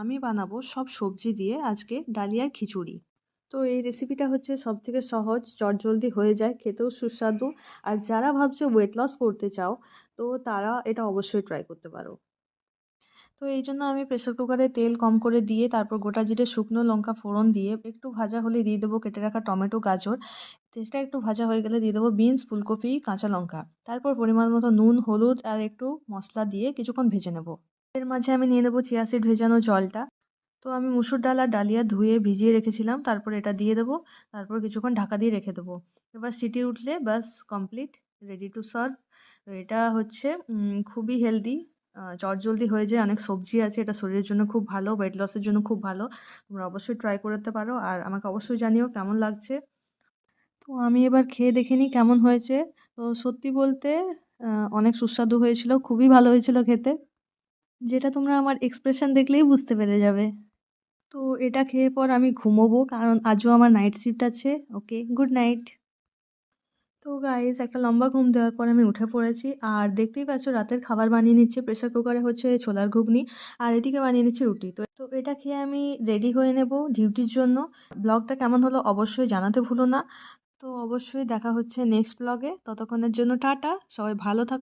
আমি বানাবো সব সবজি দিয়ে আজকে ডালিয়ার খিচুড়ি। তো এই রেসিপিটা হচ্ছে সবথেকে সহজ, চটজলদি হয়ে যায়, খেতেও সুস্বাদু। আর যারা ভাবছো ওয়েট লস করতে চাও, তো তারা এটা অবশ্যই ট্রাই করতে পারো। তো এই জন্য আমি প্রেসার কুকারে তেল কম করে দিয়ে তারপর গোটা জিরে শুকনো লঙ্কা ফোড়ন দিয়ে একটু ভাজা হলে দিয়ে দেবো কেটে রাখা টমেটো গাজর। তেলটা একটু ভাজা হয়ে গেলে দিয়ে দেবো বিনস ফুলকপি কাঁচা লঙ্কা, তারপর পরিমাণ মতো নুন হলুদ আর একটু মশলা দিয়ে কিছুক্ষণ ভেজে নেব। এর মাঝে আমি নিয়ে নেবো চিয়া সিড ভেজানো জলটা। তো আমি মুসুর ডাল আর ডালিয়া ধুয়ে ভিজিয়ে রেখেছিলাম, তারপর এটা দিয়ে দেবো। তারপর কিছুক্ষণ ঢাকা দিয়ে রেখে দেবো। এবার সিটি উঠলে ব্যাস কমপ্লিট, রেডি টু সার্ভ। এটা হচ্ছে খুবই হেলদি, চটজলদি হয়ে যায়, অনেক সবজি আছে, এটা শরীরের জন্য খুব ভালো, ওয়েট লসের জন্য খুব ভালো। তোমরা অবশ্যই ট্রাই করতে পারো আর আমাকে অবশ্যই জানিও কেমন লাগছে। তো আমি এবার খেয়ে দেখে নিই কেমন হয়েছে। তো সত্যি বলতে অনেক সুস্বাদু হয়েছিল, খুবই ভালো হয়েছিল খেতে, যেটা তোমরা আমার এক্সপ্রেশন দেখলেই বুঝতে পেরে যাবে। তো এটা খেয়ে পর আমি ঘুমোবো, কারণ আজও আমার নাইট শিফট আছে। ওকে, গুড নাইট। তো গাইস, একটা লম্বা ঘুম দেওয়ার পর আমি উঠে পড়েছি আর দেখতেই পাচ্ছ রাতের খাবার বানিয়ে নিচ্ছে। প্রেসার কুকারে হচ্ছে ছোলার ঘুগনি আর এদিকে বানিয়ে নিচ্ছি রুটি। তো তো এটা খেয়ে আমি রেডি হয়ে নেব ডিউটির জন্য। ব্লগটা কেমন হলো অবশ্যই জানাতে ভুলো না। তো অবশ্যই দেখা হচ্ছে নেক্সট ব্লগে, ততক্ষণের জন্য টাটা, সবাই ভালো থাকো।